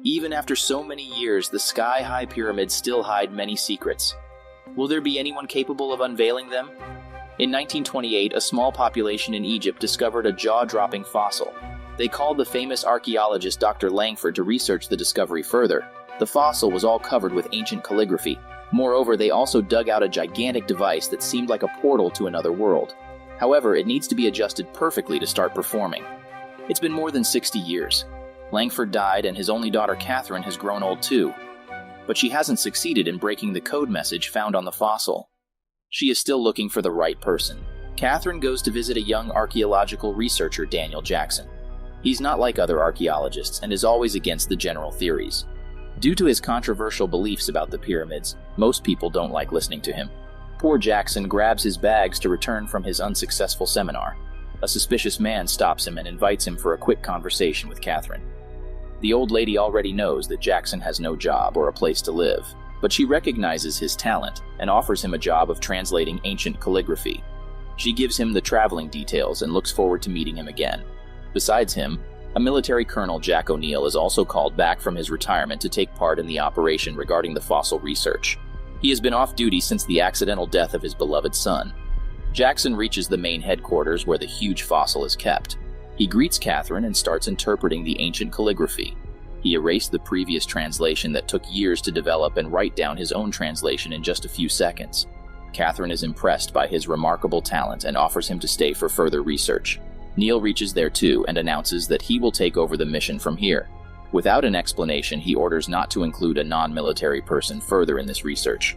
Even after so many years, the sky-high pyramids still hide many secrets. Will there be anyone capable of unveiling them? In 1928, a small population in Egypt discovered a jaw-dropping fossil. They called the famous archaeologist Dr. Langford to research the discovery further. The fossil was all covered with ancient calligraphy. Moreover, they also dug out a gigantic device that seemed like a portal to another world. However, it needs to be adjusted perfectly to start performing. It's been more than 60 years. Langford died, and his only daughter Catherine has grown old too. But she hasn't succeeded in breaking the code message found on the fossil. She is still looking for the right person. Catherine goes to visit a young archaeological researcher, Daniel Jackson. He's not like other archaeologists and is always against the general theories. Due to his controversial beliefs about the pyramids, most people don't like listening to him. Poor Jackson grabs his bags to return from his unsuccessful seminar. A suspicious man stops him and invites him for a quick conversation with Catherine. The old lady already knows that Jackson has no job or a place to live, but she recognizes his talent and offers him a job of translating ancient calligraphy. She gives him the traveling details and looks forward to meeting him again. Besides him, a military colonel, Jack O'Neill, is also called back from his retirement to take part in the operation regarding the fossil research. He has been off duty since the accidental death of his beloved son. Jackson reaches the main headquarters where the huge fossil is kept. He greets Catherine and starts interpreting the ancient calligraphy. He erased the previous translation that took years to develop and write down his own translation in just a few seconds. Catherine is impressed by his remarkable talent and offers him to stay for further research. Neil reaches there too and announces that he will take over the mission from here. Without an explanation, he orders not to include a non-military person further in this research.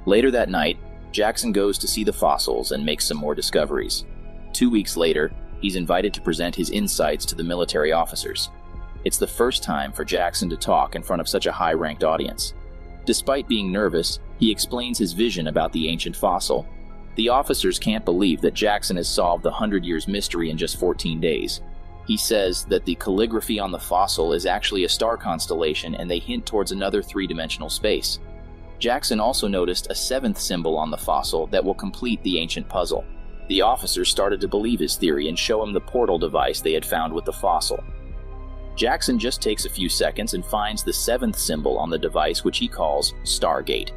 Later that night, Jackson goes to see the fossils and makes some more discoveries. 2 weeks later, he's invited to present his insights to the military officers. It's the first time for Jackson to talk in front of such a high-ranked audience. Despite being nervous, he explains his vision about the ancient fossil. The officers can't believe that Jackson has solved the 100 years mystery in just 14 days. He says that the calligraphy on the fossil is actually a star constellation, and they hint towards another three-dimensional space. Jackson also noticed a seventh symbol on the fossil that will complete the ancient puzzle. The officers started to believe his theory and show him the portal device they had found with the fossil. Jackson just takes a few seconds and finds the seventh symbol on the device, which he calls Stargate.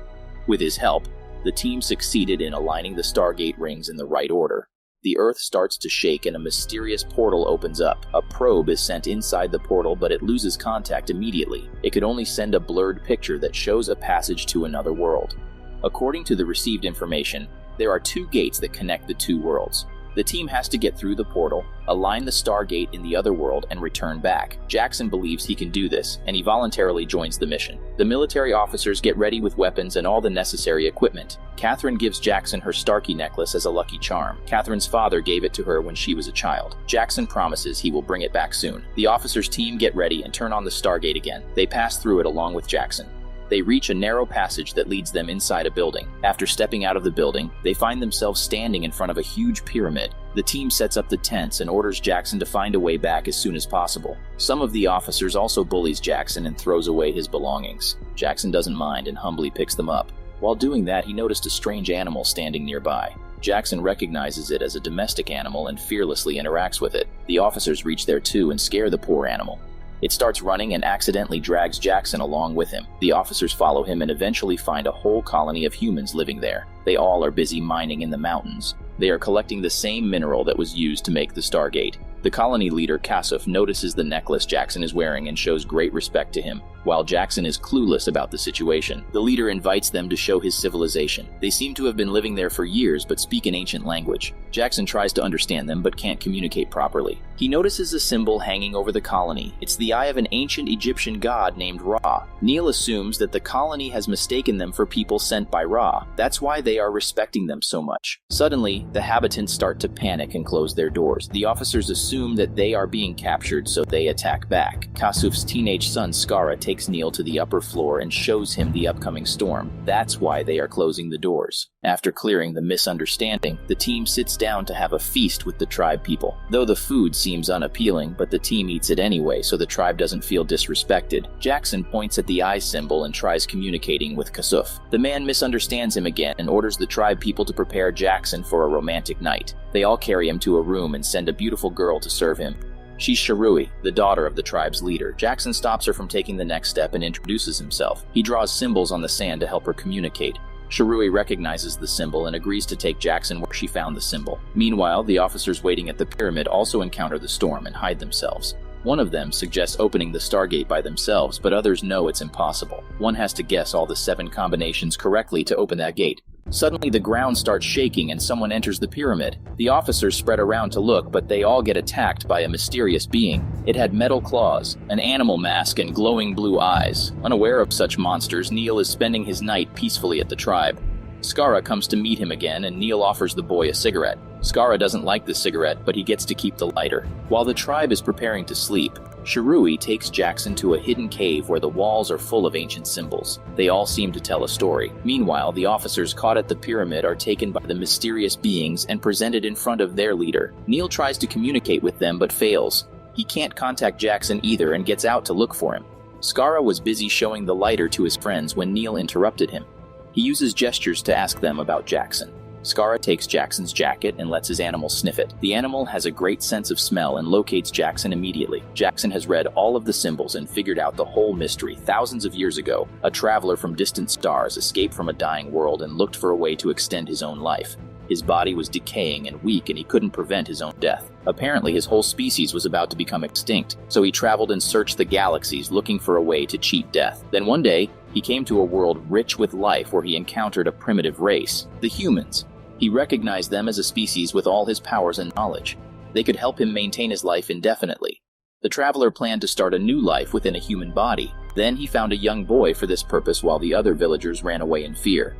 With his help, the team succeeded in aligning the Stargate rings in the right order. The Earth starts to shake and a mysterious portal opens up. A probe is sent inside the portal, but it loses contact immediately. It could only send a blurred picture that shows a passage to another world. According to the received information, there are 2 gates that connect the 2 worlds. The team has to get through the portal, align the Stargate in the other world, and return back. Jackson believes he can do this, and he voluntarily joins the mission. The military officers get ready with weapons and all the necessary equipment. Catherine gives Jackson her Starkey necklace as a lucky charm. Catherine's father gave it to her when she was a child. Jackson promises he will bring it back soon. The officers' team get ready and turn on the Stargate again. They pass through it along with Jackson. They reach a narrow passage that leads them inside a building. After stepping out of the building, they find themselves standing in front of a huge pyramid. The team sets up the tents and orders Jackson to find a way back as soon as possible. Some of the officers also bullies Jackson and throws away his belongings. Jackson doesn't mind and humbly picks them up. While doing that, he noticed a strange animal standing nearby. Jackson recognizes it as a domestic animal and fearlessly interacts with it. The officers reach there too and scare the poor animal. It starts running and accidentally drags Jackson along with him. The officers follow him and eventually find a whole colony of humans living there. They all are busy mining in the mountains. They are collecting the same mineral that was used to make the Stargate. The colony leader, Kasuf, notices the necklace Jackson is wearing and shows great respect to him. While Jackson is clueless about the situation, the leader invites them to show his civilization. They seem to have been living there for years but speak an ancient language. Jackson tries to understand them but can't communicate properly. He notices a symbol hanging over the colony. It's the eye of an ancient Egyptian god named Ra. Neil assumes that the colony has mistaken them for people sent by Ra. That's why they are respecting them so much. Suddenly, the habitants start to panic and close their doors. The officers assume that they are being captured, so they attack back. Kasuf's teenage son, Skara, takes Neil to the upper floor and shows him the upcoming storm. That's why they are closing the doors. After clearing the misunderstanding, the team sits down to have a feast with the tribe people. Though the food seems unappealing, but the team eats it anyway so the tribe doesn't feel disrespected. Jackson points at the eye symbol and tries communicating with Kasuf. The man misunderstands him again and orders the tribe people to prepare Jackson for a romantic night. They all carry him to a room and send a beautiful girl to serve him. She's Shirui, the daughter of the tribe's leader. Jackson stops her from taking the next step and introduces himself. He draws symbols on the sand to help her communicate. Shirui recognizes the symbol and agrees to take Jackson where she found the symbol. Meanwhile, the officers waiting at the pyramid also encounter the storm and hide themselves. One of them suggests opening the Stargate by themselves, but others know it's impossible. One has to guess all the 7 combinations correctly to open that gate. Suddenly, the ground starts shaking and someone enters the pyramid. The officers spread around to look, but they all get attacked by a mysterious being. It had metal claws, an animal mask, and glowing blue eyes. Unaware of such monsters, Neil is spending his night peacefully at the tribe. Skara comes to meet him again, and Neil offers the boy a cigarette. Skara doesn't like the cigarette, but he gets to keep the lighter. While the tribe is preparing to sleep, Shirui takes Jackson to a hidden cave where the walls are full of ancient symbols. They all seem to tell a story. Meanwhile, the officers caught at the pyramid are taken by the mysterious beings and presented in front of their leader. Neil tries to communicate with them but fails. He can't contact Jackson either and gets out to look for him. Skara was busy showing the lighter to his friends when Neil interrupted him. He uses gestures to ask them about Jackson. Skara takes Jackson's jacket and lets his animal sniff it. The animal has a great sense of smell and locates Jackson immediately. Jackson has read all of the symbols and figured out the whole mystery. Thousands of years ago, a traveler from distant stars escaped from a dying world and looked for a way to extend his own life. His body was decaying and weak and he couldn't prevent his own death. Apparently his whole species was about to become extinct, so he traveled and searched the galaxies looking for a way to cheat death. Then one day, he came to a world rich with life where he encountered a primitive race, the humans. He recognized them as a species with all his powers and knowledge. They could help him maintain his life indefinitely. The traveler planned to start a new life within a human body. Then he found a young boy for this purpose while the other villagers ran away in fear.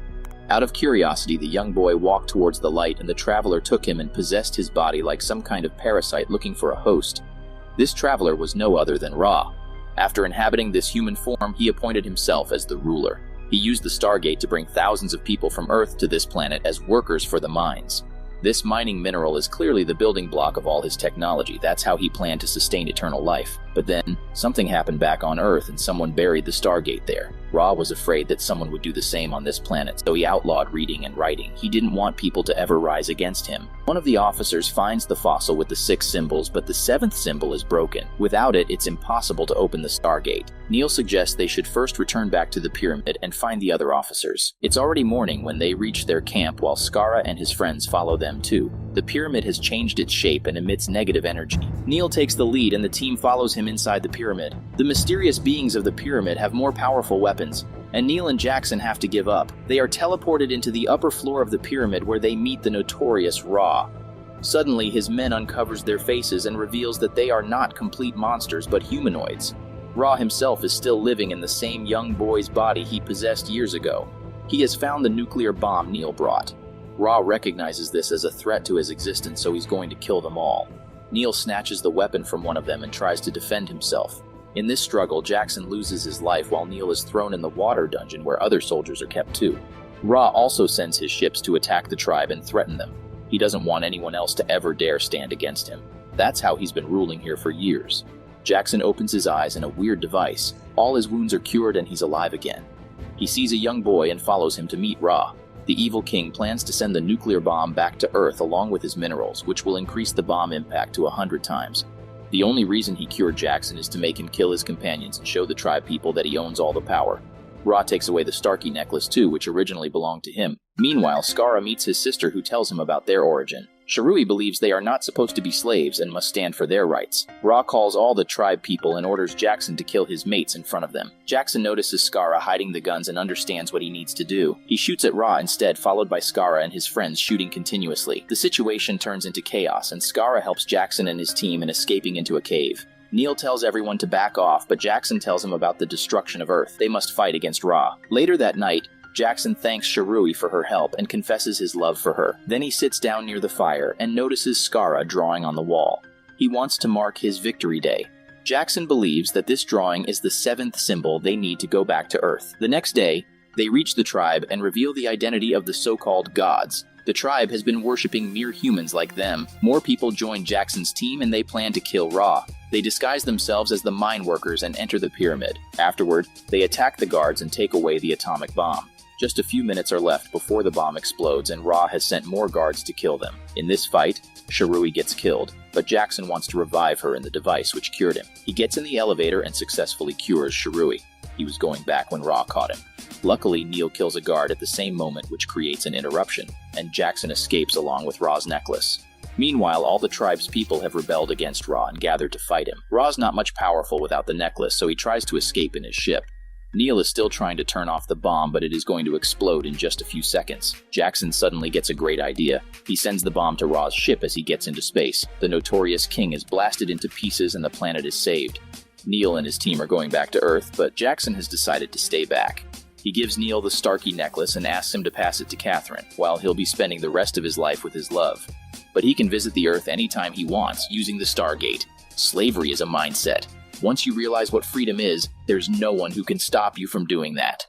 Out of curiosity, the young boy walked towards the light and the traveler took him and possessed his body like some kind of parasite looking for a host. This traveler was no other than Ra. After inhabiting this human form, he appointed himself as the ruler. He used the Stargate to bring thousands of people from Earth to this planet as workers for the mines. This mining mineral is clearly the building block of all his technology. That's how he planned to sustain eternal life. But then, something happened back on Earth and someone buried the Stargate there. Ra was afraid that someone would do the same on this planet, so he outlawed reading and writing. He didn't want people to ever rise against him. One of the officers finds the fossil with the 6 symbols, but the 7th symbol is broken. Without it, it's impossible to open the Stargate. Neil suggests they should first return back to the pyramid and find the other officers. It's already morning when they reach their camp while Skara and his friends follow them too. The pyramid has changed its shape and emits negative energy. Neil takes the lead and the team follows him inside the pyramid. The mysterious beings of the pyramid have more powerful weapons, and Neil and Jackson have to give up. They are teleported into the upper floor of the pyramid where they meet the notorious Ra. Suddenly, his men uncovers their faces and reveals that they are not complete monsters but humanoids. Ra himself is still living in the same young boy's body he possessed years ago. He has found the nuclear bomb Neil brought. Ra recognizes this as a threat to his existence, so he's going to kill them all. Neil snatches the weapon from one of them and tries to defend himself. In this struggle, Jackson loses his life while Neil is thrown in the water dungeon where other soldiers are kept too. Ra also sends his ships to attack the tribe and threaten them. He doesn't want anyone else to ever dare stand against him. That's how he's been ruling here for years. Jackson opens his eyes in a weird device. All his wounds are cured and he's alive again. He sees a young boy and follows him to meet Ra. The evil king plans to send the nuclear bomb back to Earth along with his minerals, which will increase the bomb impact to 100 times. The only reason he cured Jackson is to make him kill his companions and show the tribe people that he owns all the power. Ra takes away the Starkey necklace too, which originally belonged to him. Meanwhile, Skara meets his sister who tells him about their origin. Shirui believes they are not supposed to be slaves and must stand for their rights. Ra calls all the tribe people and orders Jackson to kill his mates in front of them. Jackson notices Skara hiding the guns and understands what he needs to do. He shoots at Ra instead, followed by Skara and his friends shooting continuously. The situation turns into chaos, and Skara helps Jackson and his team in escaping into a cave. Neil tells everyone to back off, but Jackson tells him about the destruction of Earth. They must fight against Ra. Later that night, Jackson thanks Shirui for her help and confesses his love for her. Then he sits down near the fire and notices Skara drawing on the wall. He wants to mark his victory day. Jackson believes that this drawing is the 7th symbol they need to go back to Earth. The next day, they reach the tribe and reveal the identity of the so-called gods. The tribe has been worshipping mere humans like them. More people join Jackson's team and they plan to kill Ra. They disguise themselves as the mine workers and enter the pyramid. Afterward, they attack the guards and take away the atomic bomb. Just a few minutes are left before the bomb explodes and Ra has sent more guards to kill them. In this fight, Shirui gets killed. but Jackson wants to revive her in the device which cured him. He gets in the elevator and successfully cures Shirui. He was going back when Ra caught him. Luckily, Neil kills a guard at the same moment, which creates an interruption, and Jackson escapes along with Ra's necklace. Meanwhile, all the tribe's people have rebelled against Ra and gathered to fight him. Ra's not much powerful without the necklace, so he tries to escape in his ship. Neil is still trying to turn off the bomb, but it is going to explode in just a few seconds. Jackson suddenly gets a great idea. He sends the bomb to Ra's ship as he gets into space. The notorious king is blasted into pieces and the planet is saved. Neil and his team are going back to Earth, but Jackson has decided to stay back. He gives Neil the Starkey necklace and asks him to pass it to Catherine, while he'll be spending the rest of his life with his love. But he can visit the Earth anytime he wants, using the Stargate. Slavery is a mindset. Once you realize what freedom is, there's no one who can stop you from doing that.